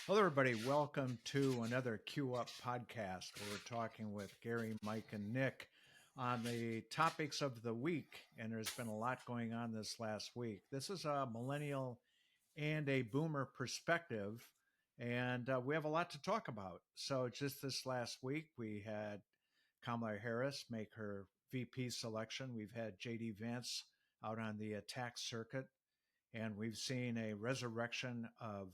Hello, everybody. Welcome to another Q Up podcast where we're talking with Gary, Mike, and Nick on the topics of the week. And there's been a lot going on this last week. This is a millennial and a boomer perspective, and we have a lot to talk about. So, just this last week, we had Kamala Harris make her VP selection. We've had JD Vance out on the attack circuit, and we've seen a resurrection of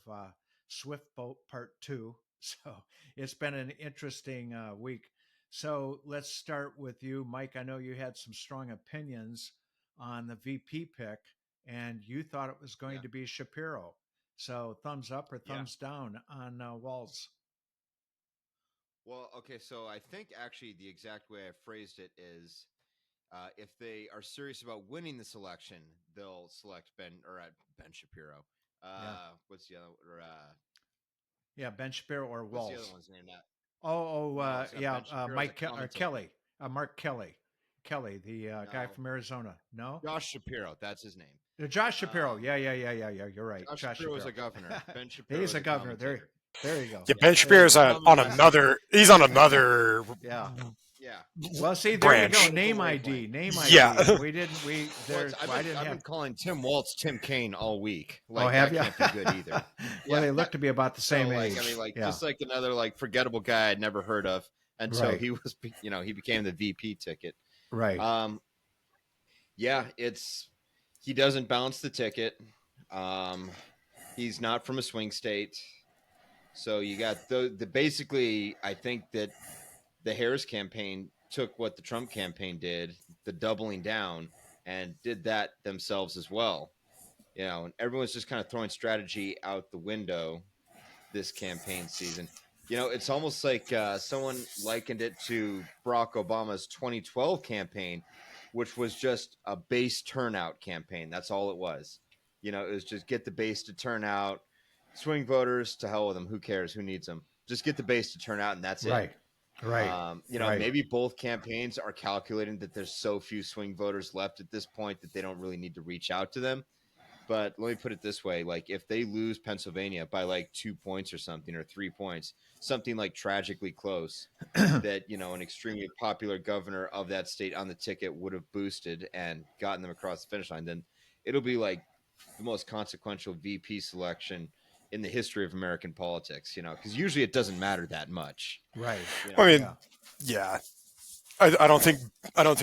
Swift Boat Part 2. So it's been an interesting week. So let's start with you, Mike. I know you had some strong opinions on the VP pick, and you thought it was going to be Shapiro. So thumbs up or thumbs down on Walz? Well, okay, so I think actually the exact way I phrased it is if they are serious about winning this election, they'll select Ben Shapiro. What's the other? Ben Shapiro or What's Walz? the other one's name? That Mike Kelly, Mark Kelly, the guy from Arizona. No, Josh Shapiro. That's his name. Josh Shapiro. Yeah. You're right. Josh Shapiro is a governor. Ben Shapiro He's a governor. There you go. Yeah, Ben Shapiro's on another. He's on another. Yeah. Yeah. Well, see, there branch. you go. Name ID. Yeah. I've been calling Tim Walz Tim Kaine all week. Have you? Can't be good either. Well, they look to be about the same age. Just like another forgettable guy I'd never heard of until he was, he became the VP ticket. Right. He doesn't bounce the ticket. He's not from a swing state. So you got basically, I think that the Harris campaign took what the Trump campaign did, the doubling down, and did that themselves as well. And everyone's just kind of throwing strategy out the window this campaign season. It's almost like someone likened it to Barack Obama's 2012 campaign, which was just a base turnout campaign. That's all it was. It was just get the base to turn out. Swing voters, to hell with them. Who cares? Who needs them? Just get the base to turn out, and that's it. Right. Maybe both campaigns are calculating that there's so few swing voters left at this point that they don't really need to reach out to them. But let me put it this way. If they lose Pennsylvania by 2 points or something, or 3 points, something tragically close, that, an extremely popular governor of that state on the ticket would have boosted and gotten them across the finish line, then it'll be the most consequential VP selection in the history of American politics, because usually it doesn't matter that much. Right. I don't think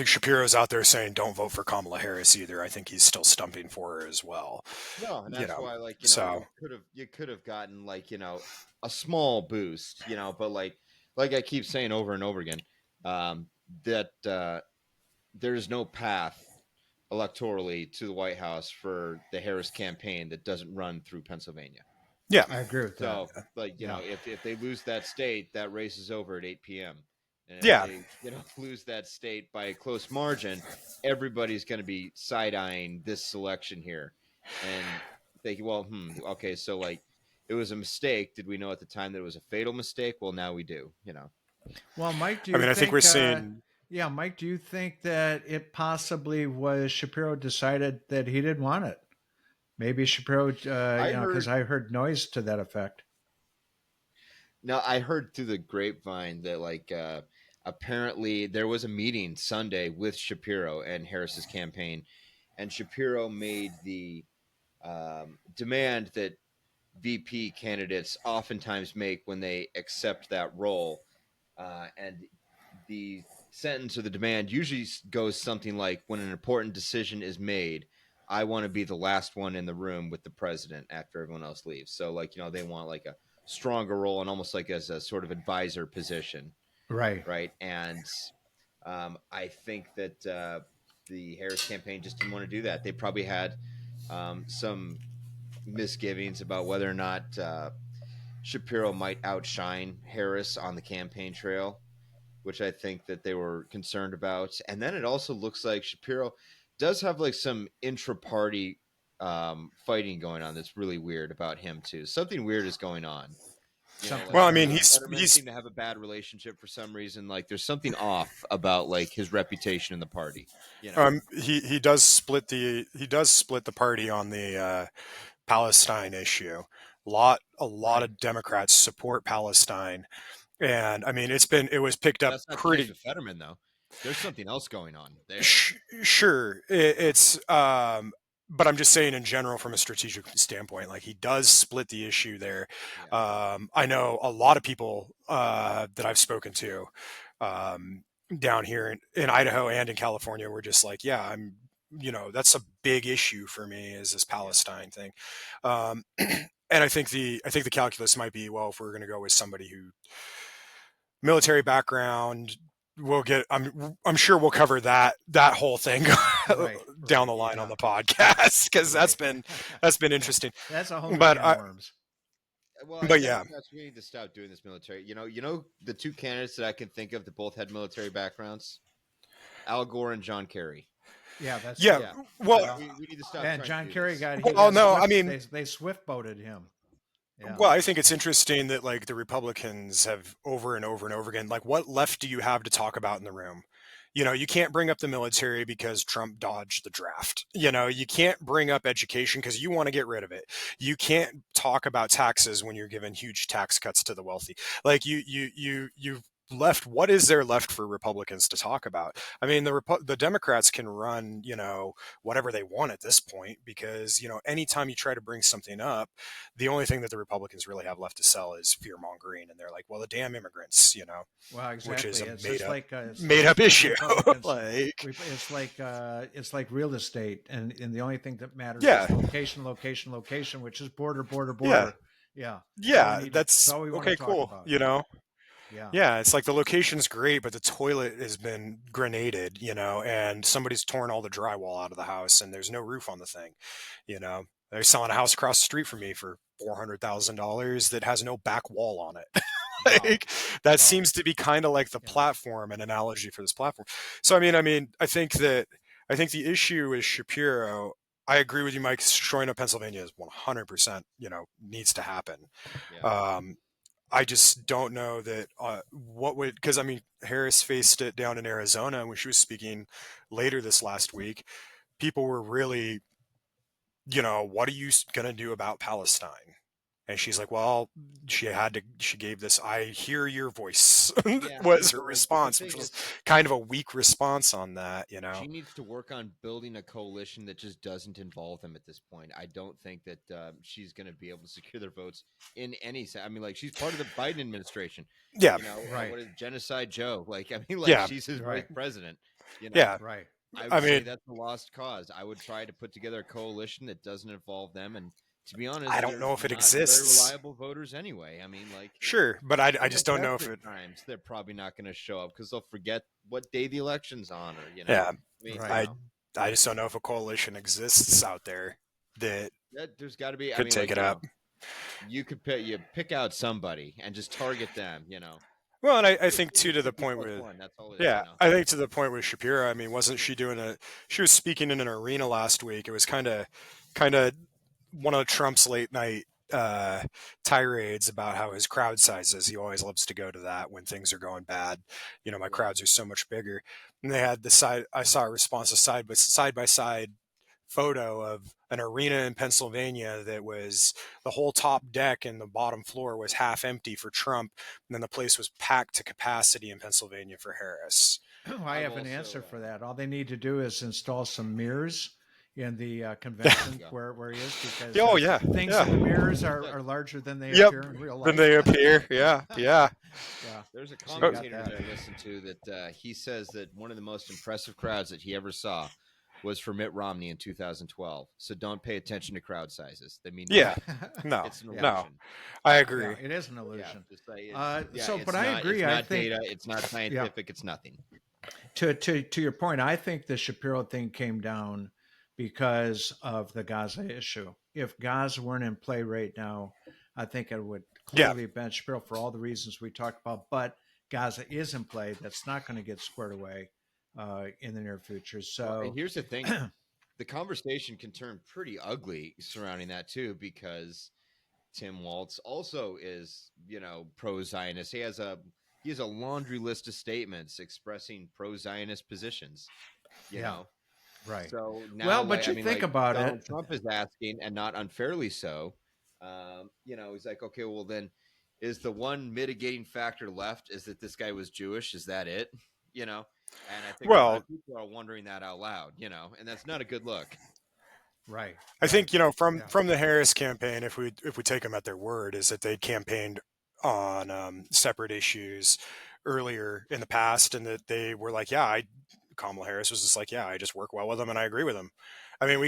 Shapiro's out there saying don't vote for Kamala Harris either. I think he's still stumping for her as well. No, and that's why you could have gotten a small boost, but like I keep saying over and over again, that there's no path electorally to the White House for the Harris campaign that doesn't run through Pennsylvania. Yeah, I agree with that. So, if they lose that state, that race is over at 8 p.m. And if they lose that state by a close margin, everybody's going to be side-eyeing this selection here. And thinking, okay, so it was a mistake. Did we know at the time that it was a fatal mistake? Well, now we do, Well, Mike, I think we're seeing... Mike, do you think that it possibly was Shapiro decided that he didn't want it? Maybe Shapiro, because I heard noise to that effect. No, I heard through the grapevine that apparently there was a meeting Sunday with Shapiro and Harris's campaign, and Shapiro made the demand that VP candidates oftentimes make when they accept that role, and the sentence or the demand usually goes something like, when an important decision is made, I want to be the last one in the room with the president after everyone else leaves. So they want a stronger role and almost as a sort of advisor position. Right. And I think that the Harris campaign just didn't want to do that. They probably had some misgivings about whether or not Shapiro might outshine Harris on the campaign trail, which I think that they were concerned about. And then it also looks like Shapiro does have some intra-party fighting going on that's really weird about him too. Something weird is going on. He's seem to have a bad relationship for some reason. There's something off about his reputation in the party. He does split the party on the Palestine issue. a lot of Democrats support Palestine. And I mean, it was picked up That's not the case pretty. with Fetterman, though. There's something else going on there. Sure, it's but I'm just saying in general from a strategic standpoint, like he does split the issue there. Yeah. I know a lot of people that I've spoken to down here in Idaho and in California were just like, yeah, that's a big issue for me is this Palestine thing. And I think the calculus might be, well, if we're going to go with somebody who military background, we'll get I'm sure we'll cover that whole thing down the line on the podcast, because that's been interesting. That's a whole but can of worms. Well, but yeah, we need to stop doing this military. You know, the two candidates that I can think of that both had military backgrounds, Al Gore and John Kerry. Yeah, that's yeah. true. Well, we need to stop. And John Kerry got. Well, no, I mean, they swift boated him. Yeah. Well, I think it's interesting that like the Republicans have over and over and over again, like, what left do you have to talk about in the room? You can't bring up the military because Trump dodged the draft. You can't bring up education because you want to get rid of it. You can't talk about taxes when you're giving huge tax cuts to the wealthy. Like you've left. What is there left for Republicans to talk about? I mean, the Democrats can run, whatever they want at this point, because, anytime you try to bring something up, the only thing that the Republicans really have left to sell is fear mongering. And they're like, well, the damn immigrants, well, exactly. which is it's made up issue. It's like real estate. And the only thing that matters is location, which is border. Yeah. That's okay. Cool. Yeah, it's like the location's great, but the toilet has been grenaded, and somebody's torn all the drywall out of the house and there's no roof on the thing. They're selling a house across the street from me for $400,000 that has no back wall on it. That seems to be kind of like the platform and analogy for this platform. So, I think the issue is Shapiro. I agree with you, Mike. Destroying of Pennsylvania is 100%, needs to happen. Yeah. I just don't know that because Harris faced it down in Arizona when she was speaking later this last week. People were really, what are you going to do about Palestine? And she's like, well, she gave this, I hear your voice was her response, which was kind of a weak response on that, She needs to work on building a coalition that just doesn't involve them at this point. I don't think that she's going to be able to secure their votes in any sense. She's part of the Biden administration. Yeah. Right. What is Genocide Joe? She's his vice president. Yeah. Right. I would say that's a lost cause. I would try to put together a coalition that doesn't involve them. And to be honest, I don't know if it exists. Very reliable voters anyway. Sure, but I just don't know if it. Times they're probably not going to show up because they'll forget what day the election's on, or Yeah, I just don't know if a coalition exists out there that there's got to be. Could take it up. You could pick out somebody and just target them. Well, and I think too, to the point with that's all it is, I think to the point with Shapiro. Wasn't she she was speaking in an arena last week? It was kind of one of Trump's late night tirades about how his crowd sizes. He always loves to go to that when things are going bad. My crowds are so much bigger. And they had I saw a response, a side by side photo of an arena in Pennsylvania that was the whole top deck and the bottom floor was half empty for Trump. And then the place was packed to capacity in Pennsylvania for Harris. I have an answer for that. All they need to do is install some mirrors in the convention where he is, because things in the mirrors are larger than they appear in real life. Yeah. There's a commentator that I listened to that he says that one of the most impressive crowds that he ever saw was for Mitt Romney in 2012. So don't pay attention to crowd sizes. They mean no, it's an illusion. No, I agree. Yeah, it is an illusion. But I agree. It's not data. It's not scientific. It's nothing. To your point, I think the Shapiro thing came down because of the Gaza issue. If Gaza weren't in play right now, I think it would clearly Ben Shapiro for all the reasons we talked about. But Gaza is in play. That's not going to get squared away in the near future. So and here's the thing. The conversation can turn pretty ugly surrounding that too, because Tim Walz also is, pro-Zionist. He has a laundry list of statements expressing pro-Zionist positions, you know. Right. So now, but think about Donald it. Trump is asking, and not unfairly so, He's like, okay, well then, is the one mitigating factor left is that this guy was Jewish? Is that it? And I think a lot Well, of people are wondering that out loud, and that's not a good look. Right. I think from Yeah. from the Harris campaign, if we take them at their word, is that they campaigned on separate issues earlier in the past, and that they were like, Kamala Harris was just like, I just work well with them and I agree with them. I mean, we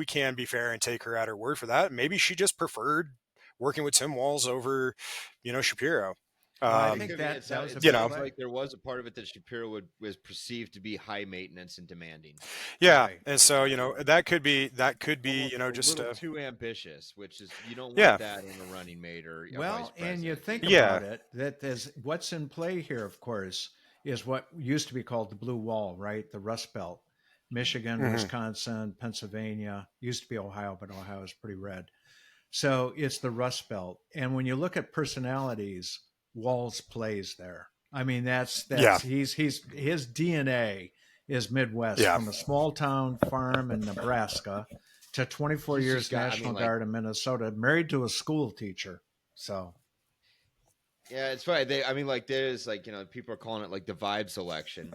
can be fair and take her at her word for that. Maybe she just preferred working with Tim Walz over, Shapiro. Well, I think that was a it big sounds play. like there was a part of it that Shapiro was perceived to be high maintenance and demanding. Yeah, Right. and so that could be Almost just little a too ambitious, which is you don't yeah. want that in a running mate or a vice Well, president. and you think Yeah. about it, that there's what's in play here, of course, is what used to be called the Blue Wall, right? The Rust Belt. Michigan, Mhm. Wisconsin, Pennsylvania, used to be Ohio, but Ohio is pretty red. So it's the Rust Belt. And when you look at personalities, Walls plays there. I mean, that's Yeah. he's his DNA is Midwest, Yeah. from a small town farm in Nebraska to 24 He's years just got- I mean, National like- Guard in Minnesota, married to a school teacher. So Yeah, it's funny. There's people are calling it like the vibes election.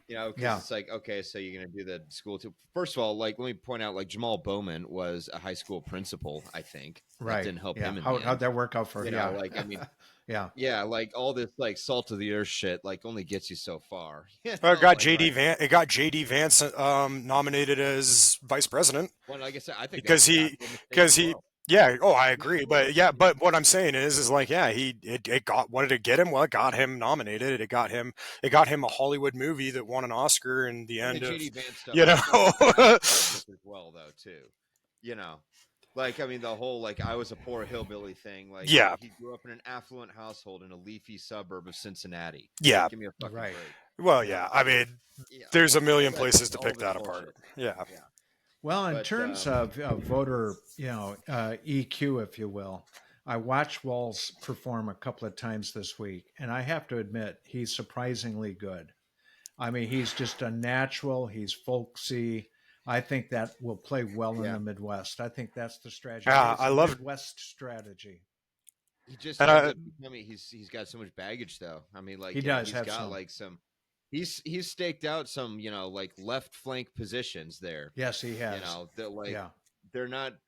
'Cause Yeah. it's like, okay, so you're gonna do the school too. First of all, let me point out, Jamal Bowman was a high school principal. I think right, that didn't help yeah. him. How'd that work out for you him? know, Yeah, yeah, all this salt of the earth shit only gets you so far. Well, it got JD JD It got JD Vance nominated as vice president Well, like I said, I think because that's a he tactical mistake because as he well. yeah. Oh, I agree. But what I'm saying is it got, what did it get him? Well, it got him nominated. It got him a Hollywood movie that won an Oscar in the And end the of JD Vance stuff, you know. as well, though, too. The whole I was a poor hillbilly thing. Yeah. He grew up in an affluent household in a leafy suburb of Cincinnati. Yeah. Give me a fucking Right. break. Well, yeah. I mean, there's a million That's places to all pick this that bullshit. apart. Yeah. Well, in But, terms of voter, EQ, if you will, I watched Walz perform a couple of times this week, and I have to admit he's surprisingly good. I mean, he's just a natural. He's folksy. I think that will play well in the Midwest. I think that's the strategy. Yeah, It's I the love- Midwest strategy. He just And ends up becoming. He's got so much baggage, though. I mean, He does he's have got some. some. He's staked out some, left flank positions there. Yes, he has. That Yeah.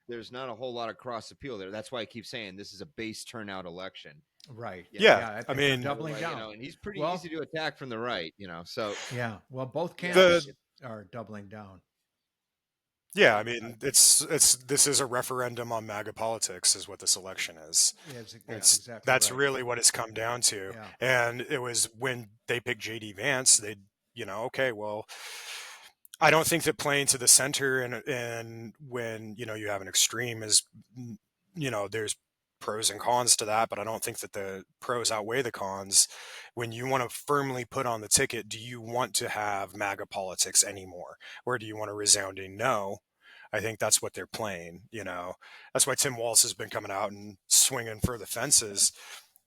there's not a whole lot of cross appeal there. That's why I keep saying this is a base turnout election. Right. Yeah, I I think mean- they're doubling down. And he's pretty Well- easy to attack from the right. So Yeah. Well, both Yeah. camps are doubling down. Yeah, I mean, this is a referendum on MAGA politics, is what this election is. Exactly. That's right. really what it's come down to. Yeah. And it was when they picked JD Vance, they, okay, well, I don't think that playing to the center and when, you have an extreme is, there's pros and cons to that, but I don't think that the pros outweigh the cons. When you want to firmly put on the ticket, do you want to have MAGA politics anymore? Or do you want a resounding no? I think that's what they're playing, That's why Tim Walz has been coming out and swinging for the fences.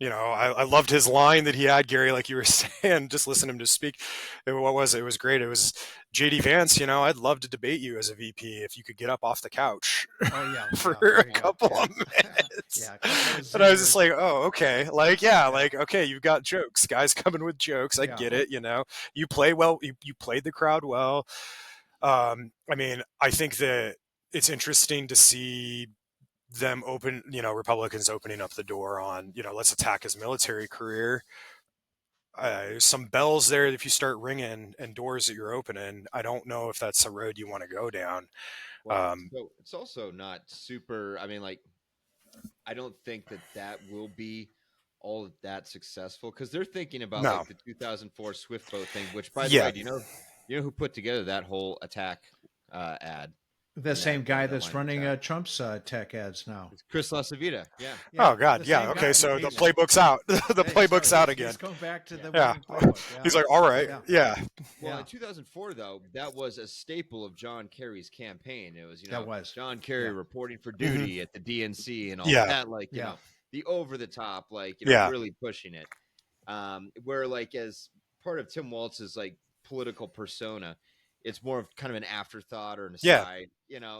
I loved his line that he had, Gary, like you were saying, just listen to him just speak. What was it? It was great. It was JD Vance, I'd love to debate you as a VP if you could get up off the couch Oh, yeah. for yeah, a couple of minutes. Yeah. a couple of And I was just zingers. like, oh, okay. Okay, you've got jokes. Guys coming with jokes. I Yeah. get it, You play well. You played the crowd well. I mean, I think that it's interesting to see them open, Republicans opening up the door on, let's attack his military career. Some bells there if you start ringing and doors that you're opening. I don't know if that's a road you want to go down. Well, so it's also not super. I mean, I don't think that will be all that successful because they're thinking about No. the 2004 Swift boat thing. Which, by the Yeah. way, do you know who put together that whole attack ad? The same guy that that's line running attack. Trump's tech ads now. It's Chris LaCivita. Yeah. Oh God, the yeah. same Okay, guy. so the He's- playbook's out. The Hey, playbook's sorry, out he's again. going back to the Yeah. winning playbook. Yeah. He's like, all right, yeah. Well, Yeah. in 2004, though, that was a staple of John Kerry's campaign. It was, That was. John Kerry Yeah. reporting for duty at the DNC and all Yeah. that, Yeah. The over the top, Yeah. really pushing it. Where, as part of Tim Walz's political persona, it's more of kind of an afterthought or an aside,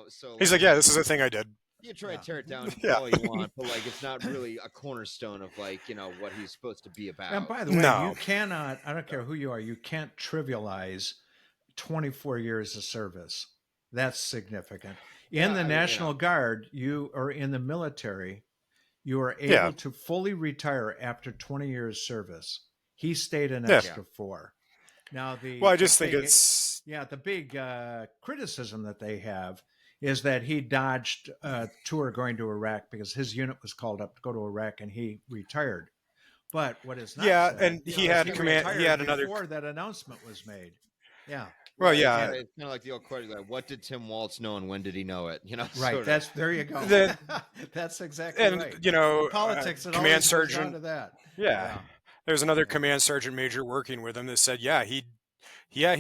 So He's like, yeah, this is a thing I did. You try to tear it down Yeah. all you want, but like it's not really a cornerstone of like what he's supposed to be And about. by the way, No. you cannot, I don't care who you are, you can't trivialize 24 years of service. That's significant. In the National Guard, you or in the military, you are able to fully retire after 20 years service. He stayed an extra 4. Now I just think it's the big criticism that they have is that he dodged a tour going to Iraq because his unit was called up to go to Iraq and he retired. But what is not said, and he had command. He had another before that announcement was made. Yeah. Well, it's kind of like the old question, like, what did Tim Walz know and when did he know it? Right. There you go. That's exactly right. Politics and command sergeant down to that. Yeah. There's another command sergeant major working with him that said, he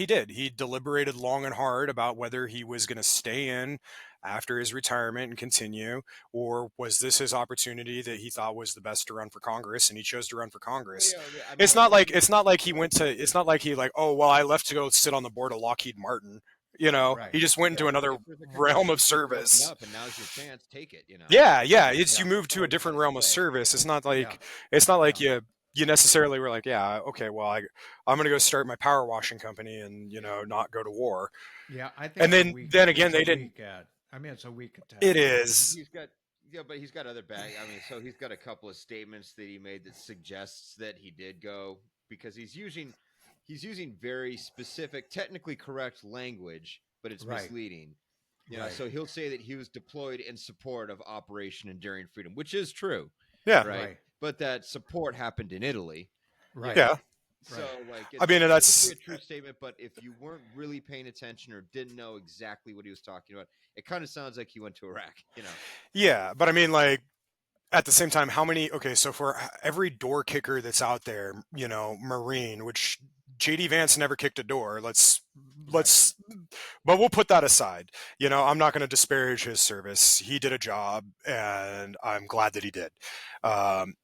did. He deliberated long and hard about whether he was going to stay in after his retirement and continue, or was this his opportunity that he thought was the best to run for Congress, and he chose to run for Congress. It's not like he I left to go sit on the board of Lockheed Martin. He just went into another realm of service. And now's your chance. Take it. You move to a different realm of service. It's not like you necessarily were like, okay, well, I'm going to go start my power washing company and not go to war. Yeah, I think. And then again, they didn't. It's a weak attack. It is. But he's got other bag. So he's got a couple of statements that he made that suggests that he did go, because he's using very specific, technically correct language, but it's misleading. So he'll say that he was deployed in support of Operation Enduring Freedom, which is true. Yeah. Right. But that support happened in Italy. Right. Yeah. So, that's a true statement. But if you weren't really paying attention or didn't know exactly what he was talking about, it kind of sounds like he went to Iraq. Yeah, but at the same time, how many? Okay, so for every door kicker that's out there, Marine, which JD Vance never kicked a door. But we'll put that aside. I'm not going to disparage his service. He did a job, and I'm glad that he did. And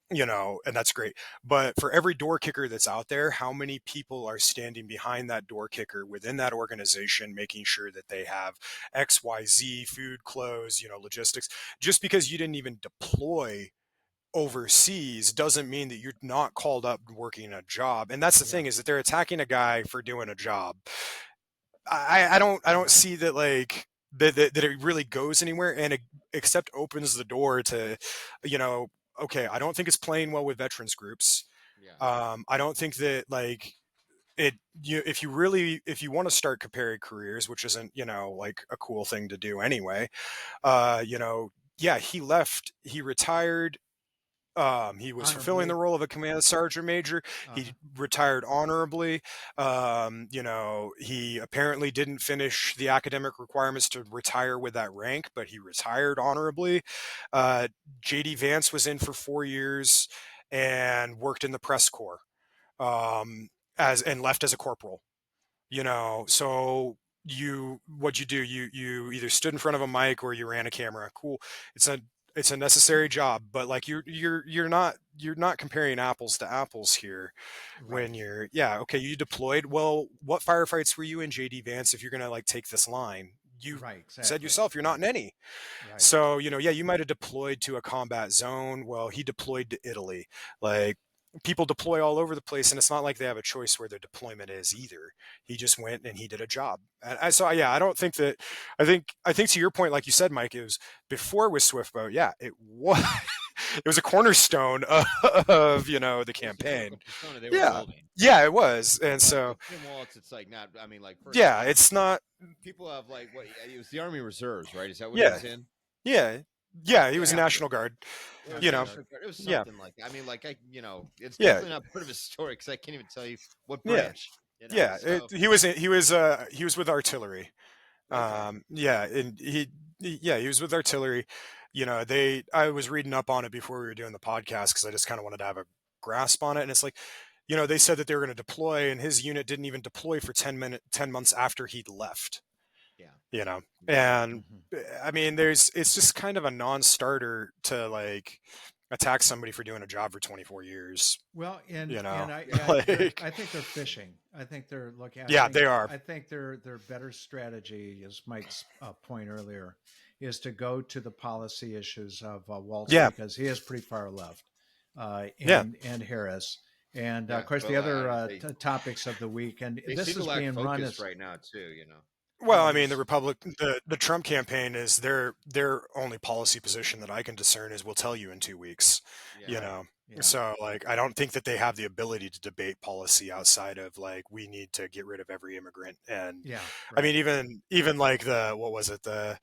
that's great. But for every door kicker that's out there, how many people are standing behind that door kicker within that organization, making sure that they have X, Y, Z, food, clothes, logistics? Just because you didn't even deploy overseas doesn't mean that you're not called up working a job. And that's the thing, is that they're attacking a guy for doing a job. I don't see that that it really goes anywhere, and except opens the door to, okay, I don't think it's playing well with veterans groups. I don't think that if you want to start comparing careers, which isn't a cool thing to do anyway, he left, he retired. He was fulfilling the role of a command sergeant major. He retired honorably. He apparently didn't finish the academic requirements to retire with that rank, but he retired honorably. JD Vance was in for 4 years and worked in the press corps, and left as a corporal. So what'd you do? You either stood in front of a mic or you ran a camera. Cool. It's a necessary job, but you're not comparing apples to apples here. When you're you deployed. Well, what firefights were you in, JD Vance? If you're gonna take this line, you said yourself you're not in any. So you might have deployed to a combat zone. Well, he deployed to Italy. People deploy all over the place, and it's not like they have a choice where their deployment is either. He just went and he did a job. And I don't think that. I think to your point, like you said, Mike, it was before with Swiftboat. Yeah, it was. It was a cornerstone of the campaign. Yeah, it was. And so Tim Walz, it's not. It's not. People have it was the Army Reserves, right? Is that what he was in? Yeah, he was National Guard. It was something like that. It's definitely not part of his story because I can't even tell you what branch. He was with artillery. And he was with artillery. I was reading up on it before we were doing the podcast because I just kind of wanted to have a grasp on it. And it's they said that they were going to deploy, and his unit didn't even deploy for 10 months after he'd left. And it's just kind of a non-starter to attack somebody for doing a job for 24 years. Well, and I think they're fishing. I think they're looking. They are. I think their better strategy, as Mike's point earlier, is to go to the policy issues of Walz, Yeah. because he is pretty far left, Yeah. and Harris. And Yeah, of course, well, the other they topics of the week, and they this seem to is lack being run focus as right now too. Well, well, I mean, there's the Trump campaign is their only policy position that I can discern is we'll tell you in 2 weeks. Yeah. You Right. know, Yeah. so like I don't think that they have the ability to debate policy outside of like we need to get rid of every immigrant. And Yeah, I mean, right. even like what was it, the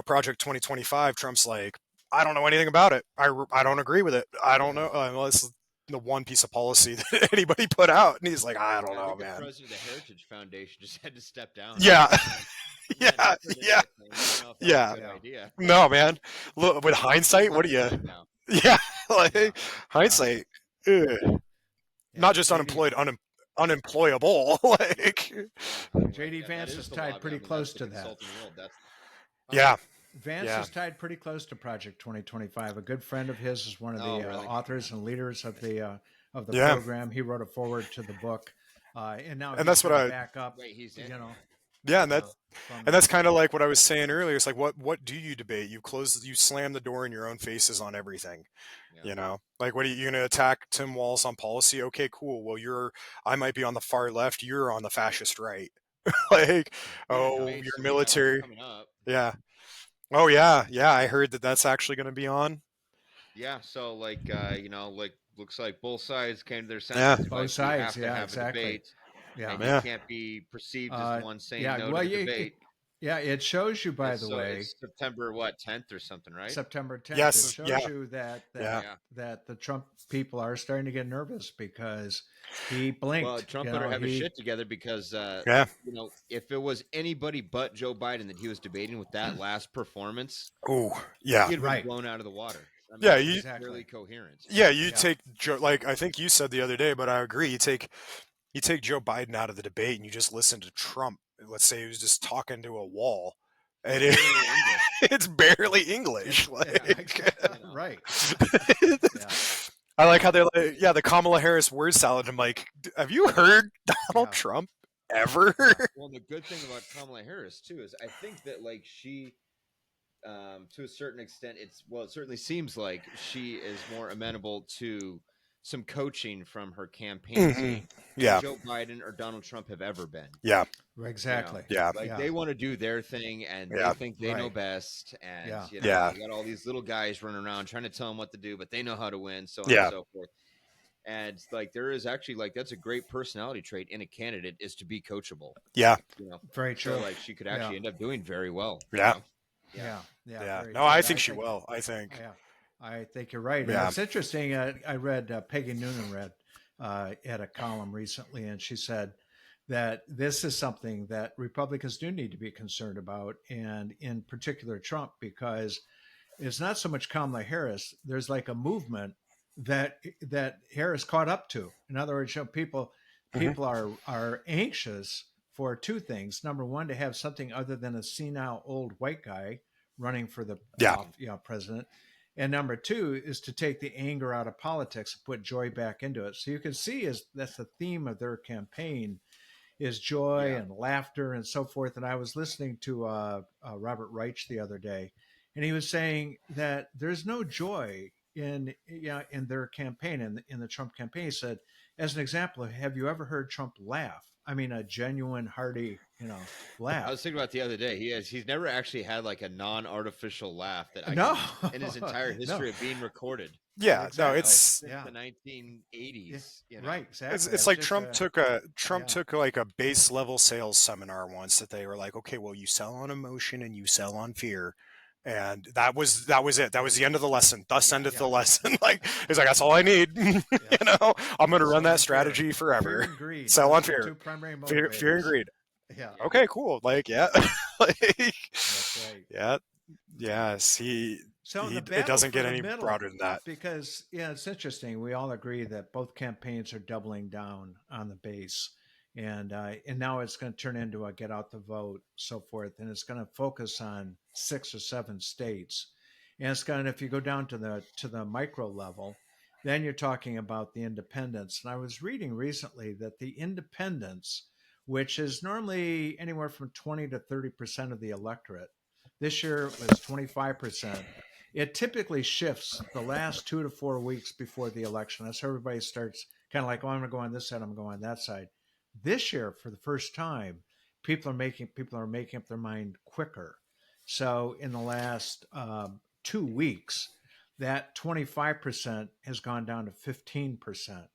Project 2025, Trump's like, I don't know anything about it. I don't agree with it. I don't know. Well, it's the one piece of policy that anybody put out, and he's like, I don't I know, think the man. president of the Heritage Foundation just had to step down. Yeah. Yeah, Yeah, not put in yeah, anything. I don't know if that was yeah. a good Yeah. idea. No, man. Look, with He's hindsight, what left do you? right now. Yeah, like Yeah. hindsight. Ugh. Yeah. Not just JD unemployed, unemployable. Like, Yeah, JD that Vance is is the tied lobby. pretty I mean, close that's the to that. consulting world. That's yeah, Vance yeah. is tied pretty close to Project 2025. A good friend of his is one of the Oh, really? authors and leaders of the Yeah. program. He wrote a forward to the book, and now And he's that's what going to I. back up. Wait, he's in. You know, Yeah, and uh, that's from and that's kind of like what I was saying earlier. It's like, what do you debate? You slam the door in your own faces on everything. Yeah. Like, what are you going to attack Tim Walz on policy? Okay, cool. Well, I might be on the far left. You're on the fascist right. Like, oh, Wait, your so we got one military. coming up. Yeah. Oh, yeah. Yeah. I heard that that's actually going to be on. Yeah, so like like looks like both sides came to their Yeah. senses. both We sides. have to Yeah, have exactly. a debate, Yeah. and Yeah. you can't be perceived as the one saying yeah. no Well, to the debate. it shows you, by the So way, it's September 10th or something, right? September 10th. It Yes. shows Yeah. you that Yeah. that the Trump people are starting to get nervous because he blinked. Well, Trump better have his shit together because Yeah. if it was anybody but Joe Biden that he was debating with that last performance, Oh, yeah. he'd have Right. been blown out of the water. I mean, Yeah, it's Exactly. barely coherent. Yeah, you Yeah. take Joe, like I think you said the other day, but I agree. You take Joe Biden out of the debate and you just listen to Trump. Let's say he was just talking to a wall, and Barely English. it's barely English. Yeah, right. Yeah. I like how they're like, the Kamala Harris word salad. I'm like, have you heard Donald Yeah. Trump ever? Well, the good thing about Kamala Harris too is I think that like she, to a certain extent, it certainly seems like she is more amenable to some coaching from her campaign team Yeah. than Joe Biden or Donald Trump have ever been. Yeah. Exactly. Yeah. Like Yeah. they want to do their thing and Yeah. they think they know Right. best. And Yeah. you Yeah. got all these little guys running around trying to tell them what to do, but they know how to win, so on Yeah. and so forth. And like there is actually like that's a great personality trait in a candidate is to be coachable. Yeah. Very true. So like she could actually end up doing very well. Yeah. Yeah. Yeah. very No, true. I think she will. I think. Yeah, I think you're right. Yeah. And it's interesting. I read Peggy Noonan had a column recently, and she said that this is something that Republicans do need to be concerned about, and in particular Trump, because it's not so much Kamala Harris. There's like a movement that Harris caught up to. In other words, people are anxious for two things. Number one, to have something other than a senile old white guy running for the president. And number two is to take the anger out of politics and put joy back into it. So you can see that's the theme of their campaign is joy and laughter and so forth. And I was listening to Robert Reich the other day, and he was saying that there's no joy in their campaign, in the Trump campaign. He said, as an example, have you ever heard Trump laugh? I mean, a genuine, hearty, laugh. I was thinking about the other day. He's never actually had like a non-artificial laugh that in his entire history of being recorded. Yeah. Exactly. No, it's since the 1980s. Right. Exactly. It's like Trump took like a base level sales seminar once that they were like, okay, well, you sell on emotion and you sell on fear. And that was it. That was the end of the lesson. Thus endeth the lesson. Like he's like, that's all I need. I'm going to run that strategy forever. Fear and greed. Sell on Those are fear. two primary Fear and motivators. greed. Yeah. Okay, cool. Like, yeah. Like, That's right. yeah. Yes. It doesn't get any broader than that. Because it's interesting. We all agree that both campaigns are doubling down on the base. And now it's going to turn into a get out the vote, so forth, and it's going to focus on 6 or 7 states. And it's going to, if you go down to the micro level, then you're talking about the independents. And I was reading recently that the independents, which is normally anywhere from 20 to 30% of the electorate, This year it was 25%. It typically shifts the last 2 to 4 weeks before the election. That's how everybody starts kind of like, oh, I'm going to go on this side, I'm going on that side. This year, for the first time, people are making up their mind quicker. So in the last 2 weeks, that 25% has gone down to 15%.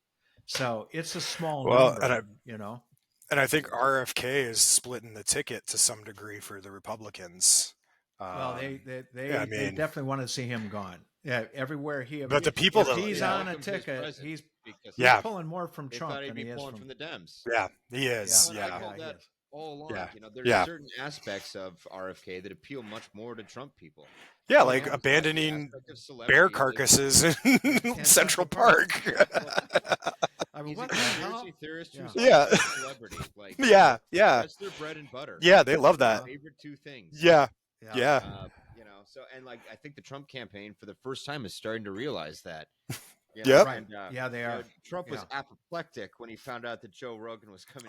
So it's a small number, And I think RFK is splitting the ticket to some degree for the Republicans. Well, they definitely want to see him gone. Yeah, everywhere but the people, if he's on a ticket, he's pulling more from Trump than he is from the Dems. Yeah, he is. I called that all along. Yeah. There's certain aspects of RFK that appeal much more to Trump people. Yeah, like abandoning bear carcasses in Central Park. He's a conspiracy theorist who's a celebrity. Like, yeah. That's their bread and butter. Yeah, they love that. Favorite two things. Yeah. So and like I think the Trump campaign for the first time is starting to realize that. Yep. And, they are. Trump was apoplectic when he found out that Joe Rogan was coming.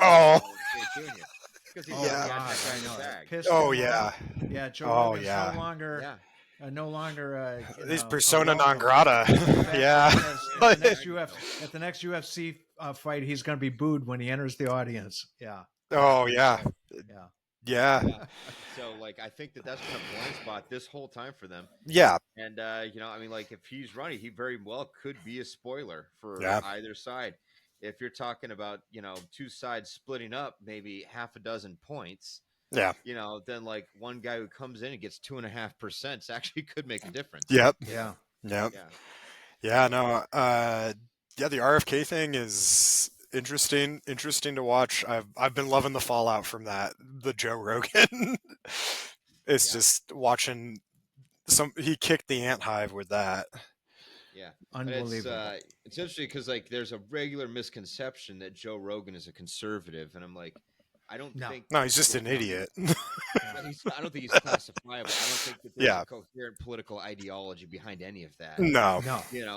Because he got that guy in the bag. Yeah, Joe Rogan's no longer. No longer. He's persona non grata. At the next UFC fight, he's going to be booed when he enters the audience. Yeah. Oh yeah. Yeah. So like I think that's been a blind spot this whole time for them. Yeah. And like if he's running, he very well could be a spoiler for either side. If you're talking about, two sides splitting up maybe half a dozen points. Yeah. Then like one guy who comes in and gets 2.5% actually could make a difference. Yep. Yeah. No. The RFK thing is interesting to watch. I've been loving the fallout from that, the Joe Rogan. It's just watching he kicked the ant hive with that. Yeah, unbelievable. It's interesting because like there's a regular misconception that Joe Rogan is a conservative, and I'm like, I don't think. No, he's just an idiot. I don't think he's classifiable. I don't think that there's a coherent political ideology behind any of that. No.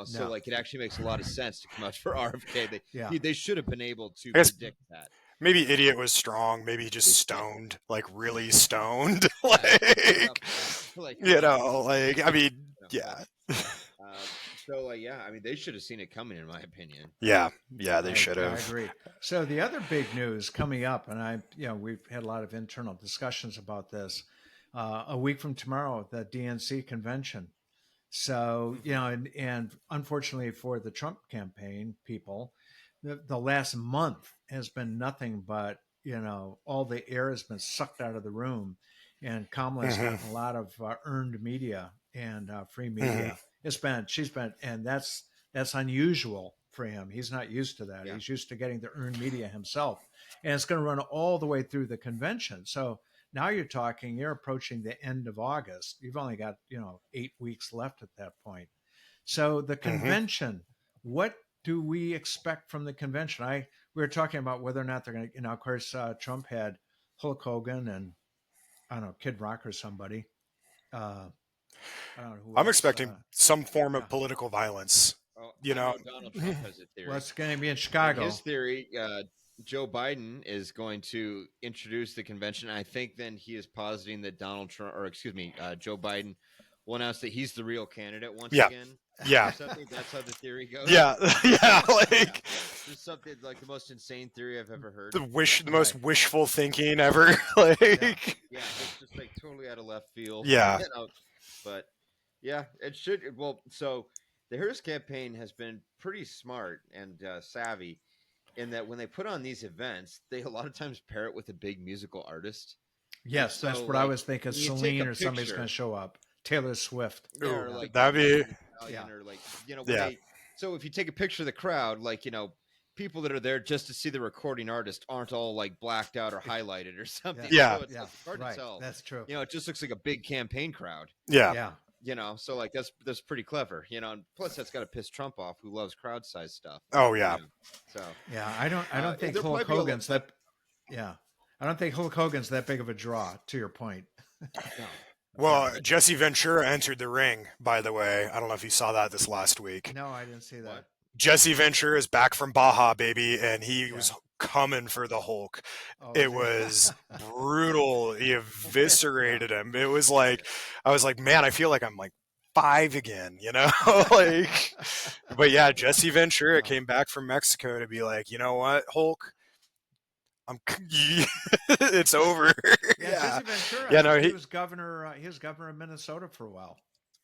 So like it actually makes a lot of sense to come out for RFK. They should have been able to predict that. Maybe idiot was strong. Maybe just stoned, like really stoned. They should have seen it coming, in my opinion. Yeah, they should have. I agree. So the other big news coming up, and we've had a lot of internal discussions about this. A week from tomorrow, the DNC convention. So and unfortunately for the Trump campaign people, the last month has been nothing but all the air has been sucked out of the room, and Kamala has gotten a lot of earned media and free media. She's been, and that's unusual for him. He's not used to that. Yeah. He's used to getting the earned media himself, and it's going to run all the way through the convention. So now you're approaching the end of August. You've only got 8 weeks left at that point. So the convention, what do we expect from the convention? We were talking about whether or not they're going to, of course, Trump had Hulk Hogan and I don't know, Kid Rock or somebody. I'm expecting some form of political violence. Donald Trump has a theory. Well, it's going to be in Chicago. His theory, Joe Biden is going to introduce the convention. I think then he is positing that Joe Biden will announce that he's the real candidate once again. Yeah. That's how the theory goes. Yeah. It's something like the most insane theory I've ever heard. The most wishful thinking ever. It's just like totally out of left field. Yeah. But it should. Well, so the Harris campaign has been pretty smart and savvy in that when they put on these events, they a lot of times pair it with a big musical artist. Yes, that's what I was thinking. Celine or somebody's going to show up. Taylor Swift. Or that'd be. Or so if you take a picture of the crowd, people that are there just to see the recording artist aren't all like blacked out or highlighted or something. Yeah. So it's hard to tell. That's true. It just looks like a big campaign crowd. Yeah. So like that's pretty clever, and plus that's got to piss Trump off, who loves crowd size stuff. Oh yeah. So I don't think Hulk Hogan's that. Yeah, I don't think Hulk Hogan's that big of a draw. To your point. No. Well, Jesse Ventura entered the ring, by the way. I don't know if you saw that this last week. No, I didn't see that. What? Jesse Ventura is back from Baja, baby, and he was coming for the Hulk. Oh, It was brutal. He eviscerated him. It was like, I was like, man, I feel like I'm like 5 again, you know? Like, but yeah, Jesse Ventura came back from Mexico to be like, you know what, Hulk, it's over. Jesse Ventura. Yeah, no, he was governor. He was governor of Minnesota for a while.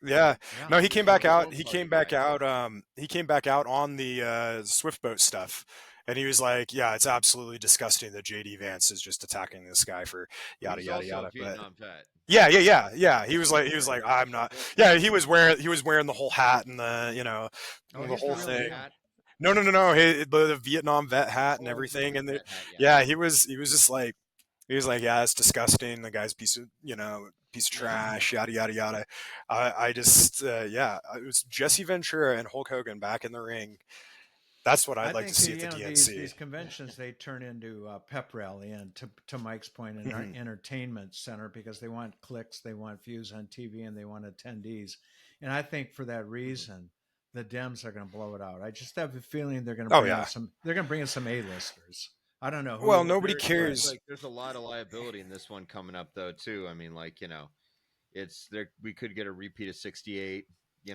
yeah. Yeah. No, he came back out. He came back out On the Swift boat stuff, and he was like, "Yeah, it's absolutely disgusting that JD Vance is just attacking this guy for yada yada yada." Vietnam vet. Yeah. He was like, "I'm not." Yeah, he was wearing the whole hat and the the whole thing. Hat. No. The Vietnam vet hat and everything, and he was just like. He was like, yeah, it's disgusting. The guy's piece of trash, yada, yada, yada. It was Jesse Ventura and Hulk Hogan back in the ring. That's what I'd like to see at the DNC. These conventions, they turn into a pep rally and to Mike's point, an entertainment center because they want clicks, they want views on TV, and they want attendees. And I think for that reason, the Dems are going to blow it out. I just have a feeling they're going to bring in some A-listers. I don't know. Well, nobody cares. Like, there's a lot of liability in this one coming up, though, too. I mean, like, it's there. We could get a repeat of '68.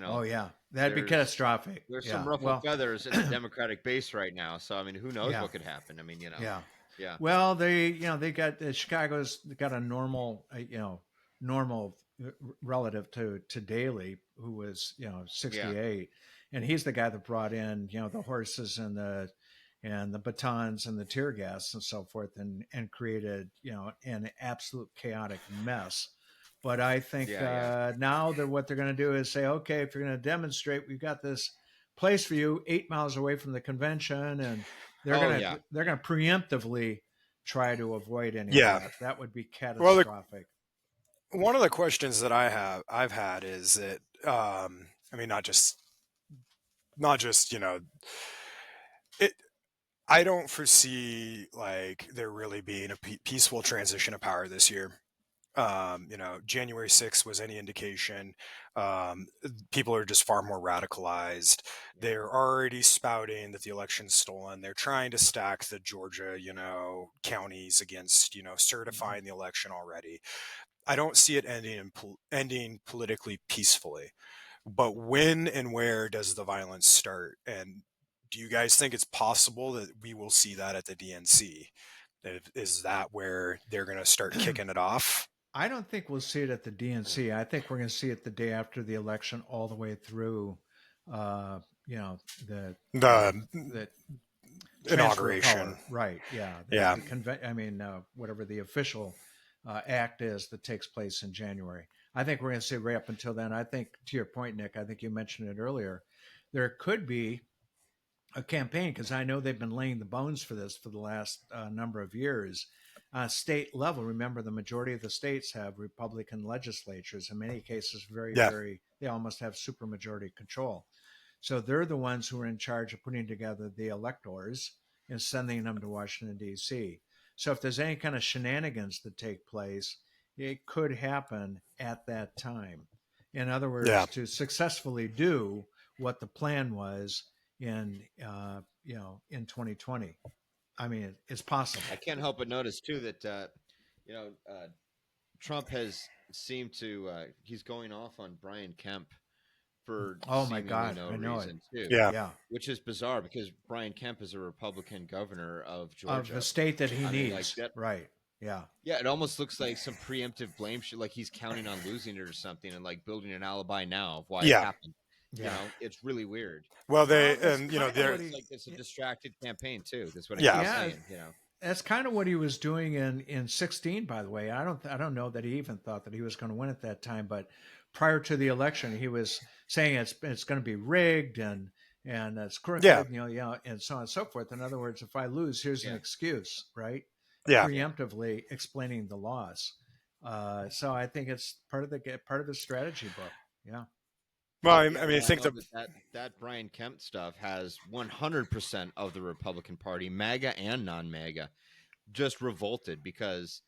Oh yeah, that'd be catastrophic. There's some ruffled feathers in the Democratic base right now, so I mean, who knows what could happen? I mean, Yeah. Well, they got Chicago's got a normal relative to Daley, who was 68, and he's the guy that brought in the horses and the batons and the tear gas and so forth, and created an absolute chaotic mess. But I think now what they're going to do is say, okay, if you're going to demonstrate, we've got this place for you 8 miles away from the convention, and they're going to preemptively try to avoid any of that. That would be catastrophic. One of the questions that I've had is that I mean, not just I don't foresee like there really being a peaceful transition of power this year. January 6th was any indication. People are just far more radicalized. They're already spouting that the election's stolen. They're trying to stack the Georgia, counties against, certifying the election already. I don't see it ending politically peacefully. But when and where does the violence start? And do you guys think it's possible that we will see that at the DNC? Is that where they're going to start kicking it off? I don't think we'll see it at the DNC. I think we're going to see it the day after the election, all the way through, the inauguration. Right. Yeah. Whatever the official act is that takes place in January. I think we're going to see right up until then. I think, to your point, Nick, I think you mentioned it earlier, there could be a campaign, because I know they've been laying the bones for this for the last number of years. State level, remember, the majority of the states have Republican legislatures. In many cases, they almost have supermajority control. So they're the ones who are in charge of putting together the electors and sending them to Washington, D.C. So if there's any kind of shenanigans that take place, it could happen at that time. In other words, to successfully do what the plan was in 2020. I mean, it's possible. I can't help but notice too that Trump has seemed to he's going off on Brian Kemp for no reason too. Yeah, which is bizarre because Brian Kemp is a Republican governor of Georgia, of the state that he needs. Right. Yeah. Yeah, it almost looks like some preemptive blame shit, like he's counting on losing it or something, and like building an alibi now of why it happened. Yeah. It's really weird. Well, they're it's a distracted campaign too. That's what I keep saying. That's kind of what he was doing in 16. By the way, I don't know that he even thought that he was going to win at that time. But prior to the election, he was saying it's going to be rigged and it's corrupted, and so on and so forth. In other words, if I lose, here's an excuse, right? Yeah, preemptively explaining the loss. So I think it's part of the strategy book. Yeah. Well, I mean, I think that Brian Kemp stuff has 100% of the Republican Party, MAGA and non-MAGA, just revolted because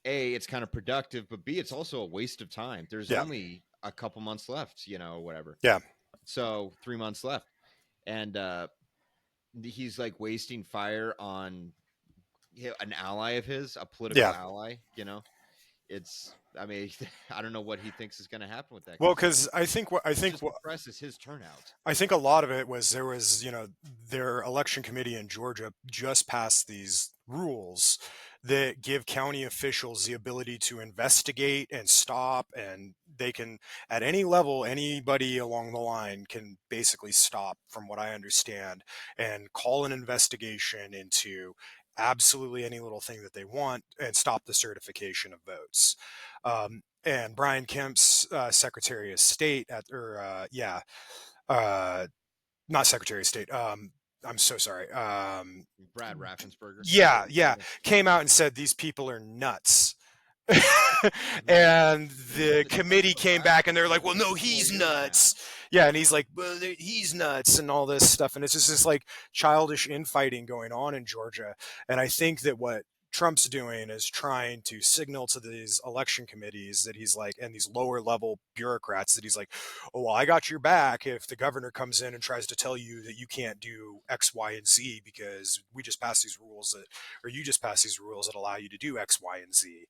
A, it's kind of productive, but B, it's also a waste of time. There's only a couple months left, or whatever. Yeah. So 3 months left. And he's like wasting fire on an ally of his, a political ally. It's. I mean, I don't know what he thinks is going to happen with that. Well, because I think the press is his turnout. I think a lot of it was there was their election committee in Georgia just passed these rules that give county officials the ability to investigate and stop, and they can at any level, anybody along the line can basically stop, from what I understand, and call an investigation into absolutely any little thing that they want and stop the certification of votes. And Brian Kemp's Secretary of State not Secretary of State. I'm so sorry. Brad Raffensperger. Yeah, came out and said these people are nuts. And the committee came back and they're like, well, no, he's nuts. Yeah, and he's like, well, he's nuts and all this stuff. And it's just this like childish infighting going on in Georgia. And I think that what Trump's doing is trying to signal to these election committees that he's like, and these lower level bureaucrats that he's like, oh, well, I got your back if the governor comes in and tries to tell you that you can't do X, Y, and Z because we just passed these rules or you just passed these rules that allow you to do X, Y, and Z.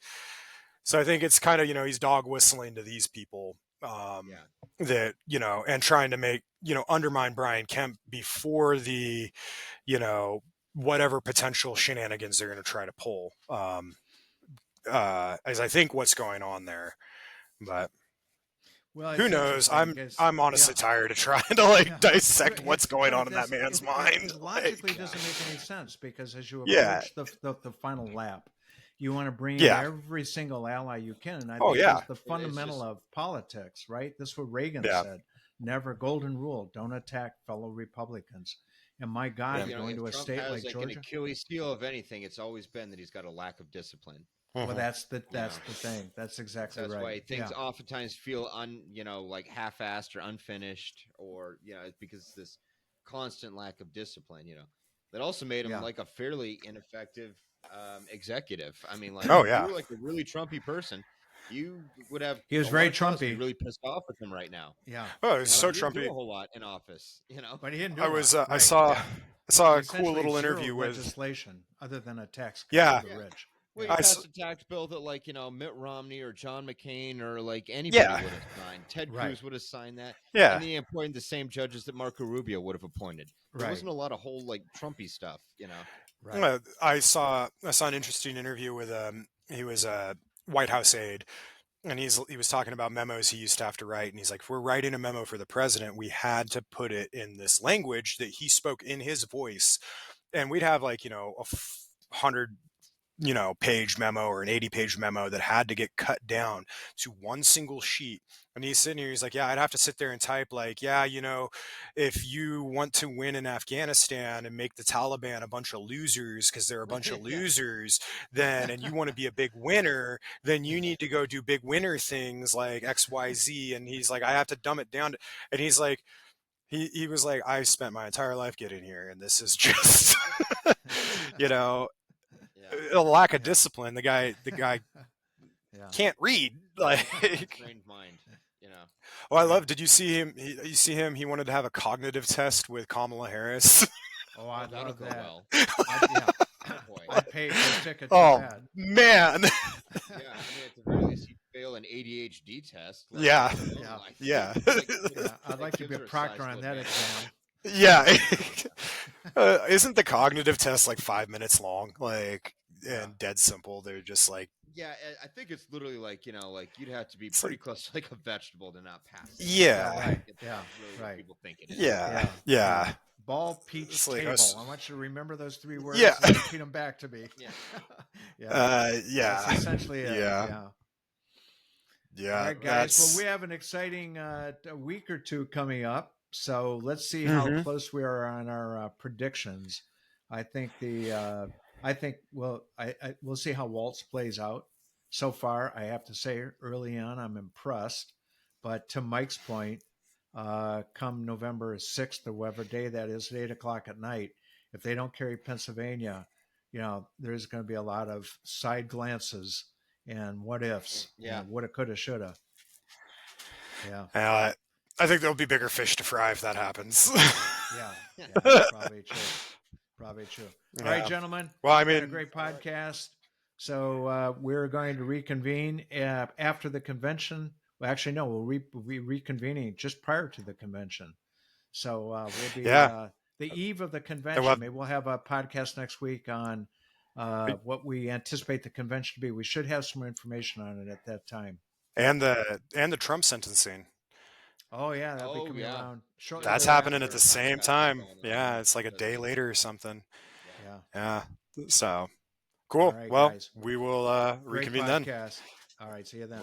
So I think it's kind of, he's dog whistling to these people that, and trying to make, undermine Brian Kemp before the, whatever potential shenanigans they're going to try to pull, as I think what's going on there. But who knows? I'm honestly tired of trying to dissect what's going on in that man's mind. It logically doesn't make any sense because as you approach the final lap, you want to bring in every single ally you can. And I think that's the fundamental of politics, right? This is what Reagan said. Never golden rule. Don't attack fellow Republicans. And my God, going to a state like Georgia. An Achilles heel of anything, it's always been that he's got a lack of discipline. Well, that's the thing. That's exactly right. That's why things oftentimes feel like half-assed or unfinished, or it's because this constant lack of discipline. That also made him like a fairly ineffective executive. I mean, like, if you were like a really Trumpy person, you would have. He was very Trumpy. Really pissed off with him right now. Yeah. Oh, he's so he Trumpy. Didn't do a whole lot in office, But he didn't do. I saw a cool little interview with legislation other than a tax cut for the rich. Well, he passed a tax bill that, like, Mitt Romney or John McCain or like anybody would have signed. Ted Cruz would have signed that. Yeah. And he appointed the same judges that Marco Rubio would have appointed. There wasn't a lot of whole like Trumpy stuff, Right. I saw an interesting interview with he was a White House aide, and he was talking about memos he used to have to write, and he's like, if we're writing a memo for the president, we had to put it in this language that he spoke in his voice, and we'd have like 100 page memo or an 80-page memo that had to get cut down to one single sheet. And he's sitting here, he's like, I'd have to sit there and type like, if you want to win in Afghanistan and make the Taliban a bunch of losers because they're a bunch of losers, and you want to be a big winner, then you need to go do big winner things like X, Y, Z. And he's like, I have to dumb it down. And he's like, he was like, I spent my entire life getting here, and this is just, a lack of discipline. The guy can't read. Like, trained mind. Oh, I love. Did you see him? He wanted to have a cognitive test with Kamala Harris. Oh, I love that. Well. I'd pay for a ticket to that. Man. Yeah, I mean, at the very least, he'd fail an ADHD test. Like, I'd like to be a proctor on that exam. Yeah. Isn't the cognitive test like 5 minutes long? Like, and dead simple. They're just like. Yeah, I think it's literally like, like you'd have to be pretty close to like a vegetable to not pass it. Yeah. Really people think it is. Yeah. Ball, peach, like table. I want you to remember those three words. Yeah. And repeat them back to me. Yeah. That's essentially it. Yeah. All right, guys. Well, we have an exciting week or two coming up. So let's see how close we are on our predictions. I think we'll see how Walz plays out. So far, I have to say, early on, I'm impressed. But to Mike's point, come November 6th or whatever day that is, at 8:00 at night, if they don't carry Pennsylvania, there's going to be a lot of side glances and what ifs. Woulda, coulda, shoulda. Yeah. I think there'll be bigger fish to fry if that happens. Yeah, probably true. Probably true. All Yeah. right, gentlemen. Well, I It's been a mean, great podcast. So we're going to reconvene after the convention. Well, actually, no, we'll be reconvening just prior to the convention. So we'll be Yeah. the eve of the convention. well- Maybe we'll have a podcast next week on what we anticipate the convention to be. We should have some information on it at that time. and the Trump sentencing. Oh yeah, that'll be Oh, coming yeah. around shortly. That's Right happening after at the a same podcast time. going on. Yeah, it's like a That's day right. later or something. Yeah. Yeah. So cool. All right, Well, guys. we will Great reconvene then. podcast. All right, see you then.